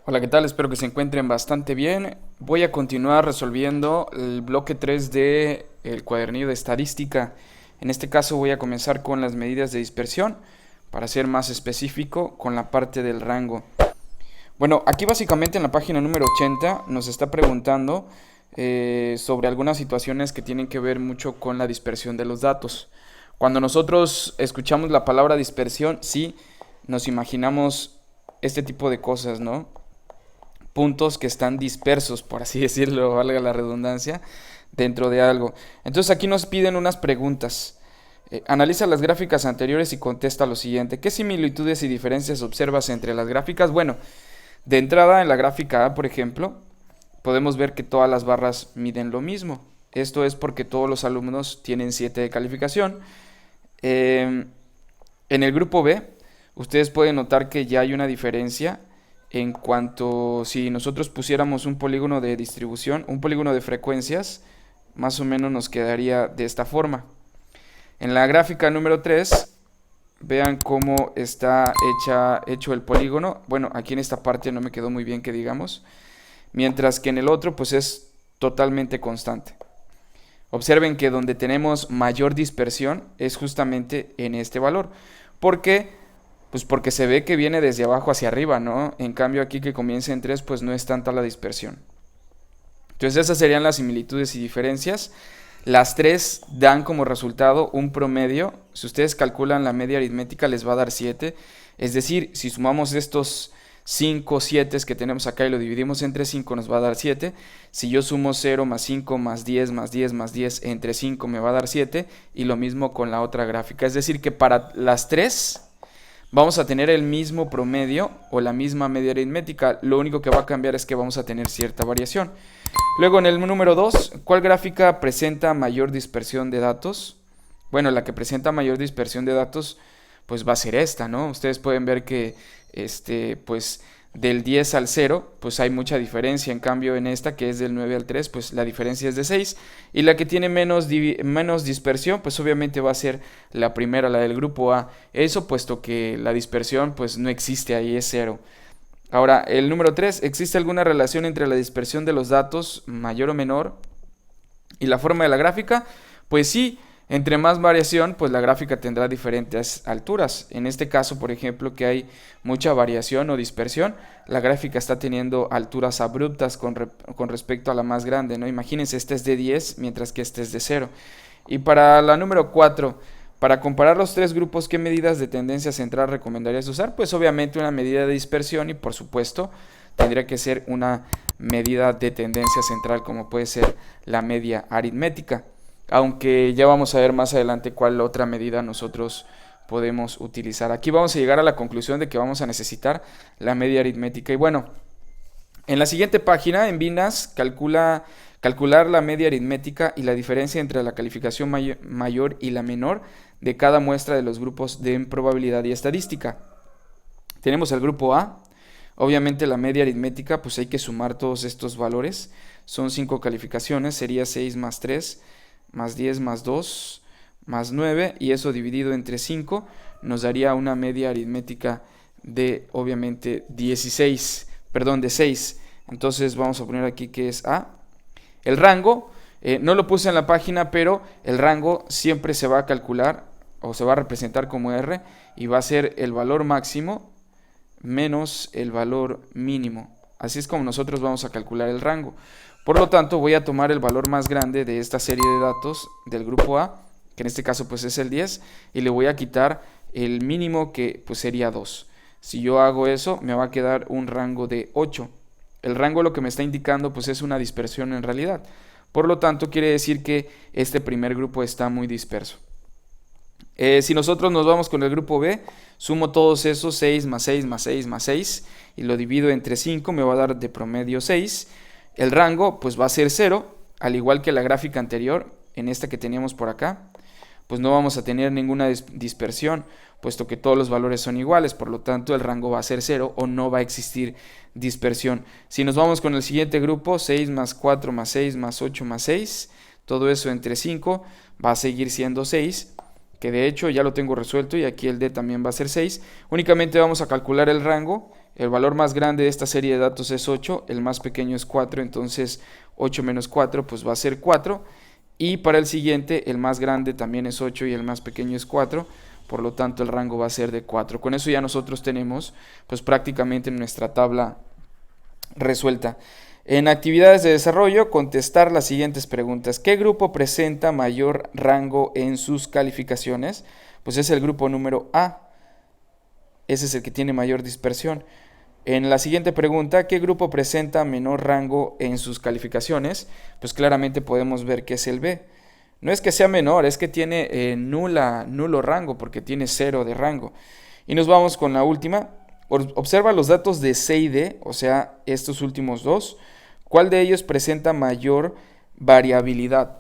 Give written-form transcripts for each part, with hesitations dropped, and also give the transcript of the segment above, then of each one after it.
Hola, ¿qué tal? Espero que se encuentren bastante bien. Voy a continuar resolviendo el bloque 3 de el cuadernillo de estadística. En este caso voy a comenzar con las medidas de dispersión, para ser más específico con la parte del rango. Bueno, aquí básicamente en la página número 80 nos está preguntando sobre algunas situaciones que tienen que ver mucho con la dispersión de los datos. Cuando nosotros escuchamos la palabra dispersión, sí, nos imaginamos este tipo de cosas, ¿no? Puntos que están dispersos, por así decirlo, valga la redundancia, dentro de algo. Entonces aquí nos piden unas preguntas. Analiza las gráficas anteriores y contesta lo siguiente. ¿Qué similitudes y diferencias observas entre las gráficas? Bueno, de entrada en la gráfica A, por ejemplo, podemos ver que todas las barras miden lo mismo. Esto es porque todos los alumnos tienen 7 de calificación. En el grupo B, ustedes pueden notar que ya hay una diferencia en cuanto si nosotros pusiéramos un polígono de distribución, un polígono de frecuencias, más o menos nos quedaría de esta forma. En la gráfica número 3, vean cómo está hecho el polígono. Bueno, aquí en esta parte no me quedó muy bien que digamos, mientras que en el otro pues es totalmente constante. Observen que donde tenemos mayor dispersión es justamente en este valor. ¿Por qué? Pues porque se ve que viene desde abajo hacia arriba, ¿no? En cambio aquí que comienza en 3, pues no es tanta la dispersión. Entonces esas serían las similitudes y diferencias. Las tres dan como resultado un promedio. Si ustedes calculan la media aritmética les va a dar 7. Es decir, si sumamos estos 5 7 que tenemos acá y lo dividimos entre 5 nos va a dar 7. Si yo sumo 0 más 5 más 10 más 10 más 10 entre 5 me va a dar 7. Y lo mismo con la otra gráfica. Es decir que para las tres vamos a tener el mismo promedio o la misma media aritmética. Lo único que va a cambiar es que vamos a tener cierta variación. Luego en el número 2, ¿cuál gráfica presenta mayor dispersión de datos? Bueno, la que presenta mayor dispersión de datos pues va a ser esta, ¿no? Ustedes pueden ver que pues del 10 al 0 pues hay mucha diferencia. En cambio en esta que es del 9 al 3 pues la diferencia es de 6. Y la que tiene menos dispersión pues obviamente va a ser la primera, la del grupo A. Eso puesto que la dispersión pues no existe ahí, es 0. Ahora, el número 3, ¿existe alguna relación entre la dispersión de los datos, mayor o menor, y la forma de la gráfica? Pues sí, entre más variación, pues la gráfica tendrá diferentes alturas. En este caso, por ejemplo, que hay mucha variación o dispersión, la gráfica está teniendo alturas abruptas con respecto a la más grande, ¿no? Imagínense, este es de 10, mientras que este es de 0. Y para la número 4, para comparar los tres grupos, ¿qué medidas de tendencia central recomendarías usar? Pues obviamente una medida de dispersión y por supuesto tendría que ser una medida de tendencia central como puede ser la media aritmética. Aunque ya vamos a ver más adelante cuál otra medida nosotros podemos utilizar. Aquí vamos a llegar a la conclusión de que vamos a necesitar la media aritmética. Y bueno, en la siguiente página, en Vinas, calcular la media aritmética y la diferencia entre la calificación mayor y la menor de cada muestra de los grupos de probabilidad y estadística. Tenemos el grupo A, obviamente la media aritmética, pues hay que sumar todos estos valores, son 5 calificaciones, sería 6 más 3, más 10 más 2, más 9, y eso dividido entre 5 nos daría una media aritmética de, obviamente, 16, perdón, de 6. Entonces vamos a poner aquí que es A. El rango, no lo puse en la página, pero el rango siempre se va a calcular o se va a representar como R y va a ser el valor máximo menos el valor mínimo. Así es como nosotros vamos a calcular el rango. Por lo tanto, voy a tomar el valor más grande de esta serie de datos del grupo A, que en este caso pues es el 10, y le voy a quitar el mínimo que pues sería 2. Si yo hago eso, me va a quedar un rango de 8. El rango lo que me está indicando pues es una dispersión en realidad. Por lo tanto, quiere decir que este primer grupo está muy disperso. Si nosotros nos vamos con el grupo B, sumo todos esos 6 más 6 más 6 más 6 y lo divido entre 5, me va a dar de promedio 6. El rango pues va a ser 0, al igual que la gráfica anterior, en esta que teníamos por acá, pues no vamos a tener ninguna dispersión, puesto que todos los valores son iguales, por lo tanto el rango va a ser 0 o no va a existir dispersión. Si nos vamos con el siguiente grupo, 6 más 4 más 6 más 8 más 6, todo eso entre 5 va a seguir siendo 6, que de hecho ya lo tengo resuelto y aquí el D también va a ser 6. Únicamente vamos a calcular el rango El valor más grande de esta serie de datos es 8, el más pequeño es 4, entonces 8 menos 4 pues va a ser 4. Y para el siguiente, el más grande también es 8 y el más pequeño es 4, por lo tanto el rango va a ser de 4. Con eso ya nosotros tenemos pues prácticamente nuestra tabla resuelta. En actividades de desarrollo, contestar las siguientes preguntas. ¿Qué grupo presenta mayor rango en sus calificaciones? Pues es el grupo número A. Ese es el que tiene mayor dispersión. En la siguiente pregunta, ¿qué grupo presenta menor rango en sus calificaciones? Pues claramente podemos ver que es el B. No es que sea menor, es que tiene nulo rango, porque tiene 0 de rango. Y nos vamos con la última. Observa los datos de C y D, o sea, estos últimos dos. ¿Cuál de ellos presenta mayor variabilidad?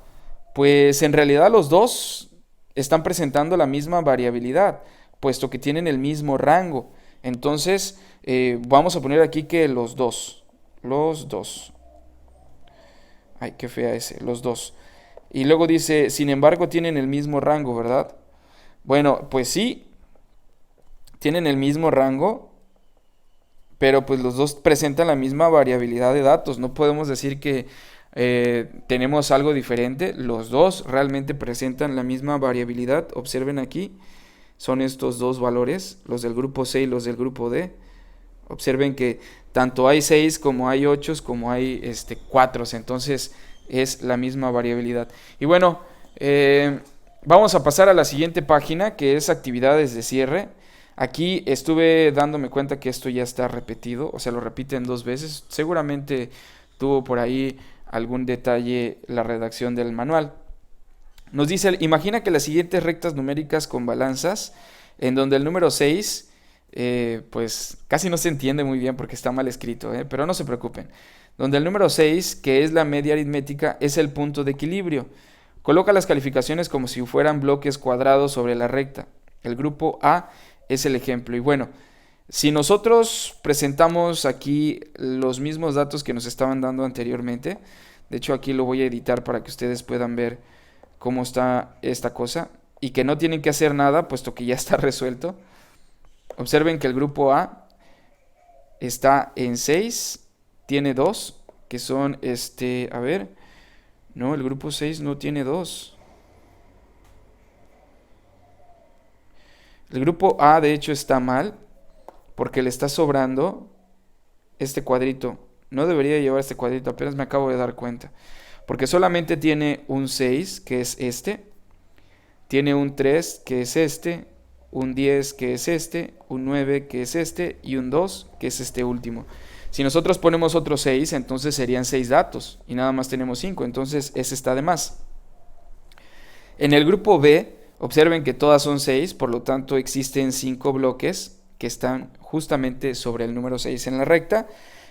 Pues en realidad los dos están presentando la misma variabilidad, puesto que tienen el mismo rango. Entonces, vamos a poner aquí que los dos. Ay, qué fea ese, los dos. Y luego dice, sin embargo, tienen el mismo rango, ¿verdad? Bueno, pues sí, tienen el mismo rango, pero pues los dos presentan la misma variabilidad de datos. No podemos decir que tenemos algo diferente. Los dos realmente presentan la misma variabilidad. Observen aquí, son estos dos valores, los del grupo C y los del grupo D. Observen que tanto hay 6 como hay 8 como hay 4, entonces es la misma variabilidad. Y bueno, vamos a pasar a la siguiente página, que es actividades de cierre. Aquí estuve dándome cuenta que esto ya está repetido, o sea, lo repiten 2 veces. Seguramente tuvo por ahí algún detalle la redacción del manual. Nos dice, imagina que las siguientes rectas numéricas con balanzas, en donde el número 6, pues casi no se entiende muy bien porque está mal escrito, pero no se preocupen. Donde el número 6, que es la media aritmética, es el punto de equilibrio. Coloca las calificaciones como si fueran bloques cuadrados sobre la recta. El grupo A es el ejemplo. Y bueno, si nosotros presentamos aquí los mismos datos que nos estaban dando anteriormente, de hecho aquí lo voy a editar para que ustedes puedan ver cómo está esta cosa y que no tienen que hacer nada puesto que ya está resuelto. Observen que el grupo A está en 6, tiene 2, que son a ver, no, el grupo 6 no tiene 2. El grupo A de hecho está mal porque le está sobrando este cuadrito. No debería llevar este cuadrito, apenas me acabo de dar cuenta. Porque solamente tiene un 6, que es tiene un 3, que es un 10, que es un 9, que es y un 2, que es este último. Si nosotros ponemos otro 6, entonces serían 6 datos, y nada más tenemos 5, entonces ese está de más. En el grupo B, observen que todas son 6, por lo tanto existen 5 bloques que están justamente sobre el número 6 en la recta.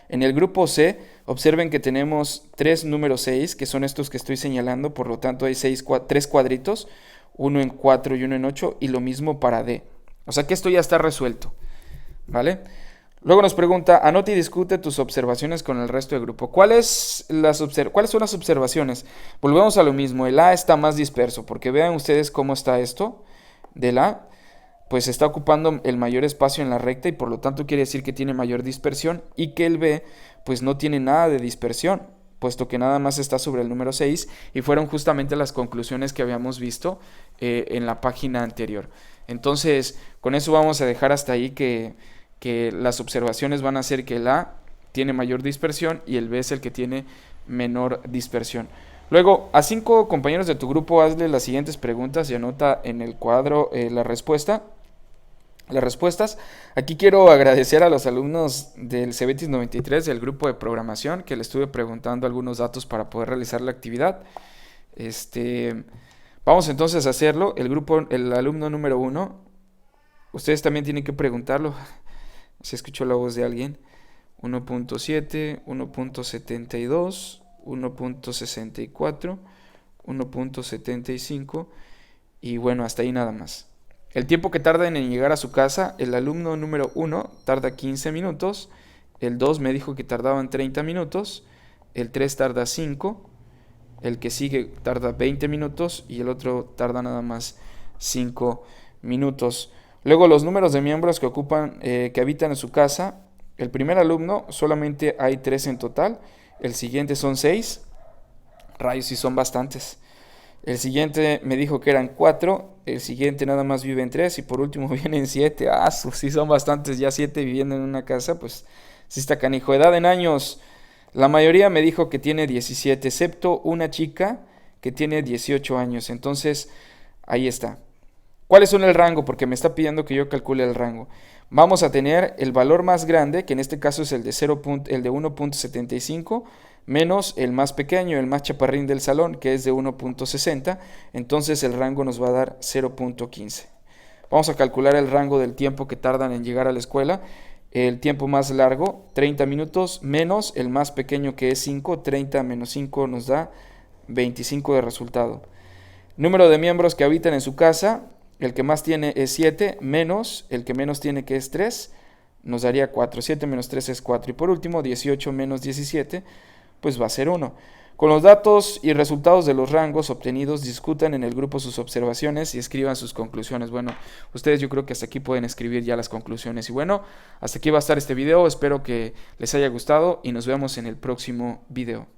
En el grupo C, observen que tenemos 3 números 6, que son estos que estoy señalando, por lo tanto hay 3 cuadritos, uno en 4 y uno en 8, y lo mismo para D. O sea que esto ya está resuelto, ¿vale? Luego nos pregunta, anota y discute tus observaciones con el resto del grupo. ¿Cuáles son las observaciones? Volvemos a lo mismo, el A está más disperso, porque vean ustedes cómo está esto del A, pues está ocupando el mayor espacio en la recta y por lo tanto quiere decir que tiene mayor dispersión, y que el B pues no tiene nada de dispersión, puesto que nada más está sobre el número 6 y fueron justamente las conclusiones que habíamos visto en la página anterior. Entonces, con eso vamos a dejar hasta ahí que las observaciones van a ser que el A tiene mayor dispersión y el B es el que tiene menor dispersión. Luego, a 5 compañeros de tu grupo hazle las siguientes preguntas y anota en el cuadro las respuestas. Aquí quiero agradecer a los alumnos del Cebetis 93 del grupo de programación, que le estuve preguntando algunos datos para poder realizar la actividad. Vamos entonces a hacerlo. El alumno número 1, ustedes también tienen que preguntarlo. Se escuchó la voz de alguien. 1.7, 1.72, 1.64, 1.75 y bueno, hasta ahí nada más. El tiempo que tardan en llegar a su casa, el alumno número 1 tarda 15 minutos, el 2 me dijo que tardaban 30 minutos, el 3 tarda 5, el que sigue tarda 20 minutos y el otro tarda nada más 5 minutos. Luego los números de miembros que habitan en su casa, El primer alumno solamente hay 3 en total, el siguiente son 6, rayos sí son bastantes. El siguiente me dijo que eran 4, el siguiente nada más vive en 3 y por último vienen 7. Ah, sí son bastantes, ya 7 viviendo en una casa, pues sí está canijo. Edad en años, la mayoría me dijo que tiene 17, excepto una chica que tiene 18 años. Entonces, ahí está. ¿Cuáles son el rango? Porque me está pidiendo que yo calcule el rango. Vamos a tener el valor más grande, que en este caso es el de 0. El de 1.75, menos el más pequeño, el más chaparrín del salón, que es de 1.60. Entonces el rango nos va a dar 0.15. Vamos a calcular el rango del tiempo que tardan en llegar a la escuela. El tiempo más largo, 30 minutos, menos el más pequeño, que es 5. 30 menos 5 nos da 25 de resultado. Número de miembros que habitan en su casa, el que más tiene es 7, menos el que menos tiene, que es 3, nos daría 4. 7 menos 3 es 4. Y por último, 18 menos 17, pues va a ser 1. Con los datos y resultados de los rangos obtenidos, discutan en el grupo sus observaciones y escriban sus conclusiones. Bueno, ustedes yo creo que hasta aquí pueden escribir ya las conclusiones. Y bueno, hasta aquí va a estar este video. Espero que les haya gustado y nos vemos en el próximo video.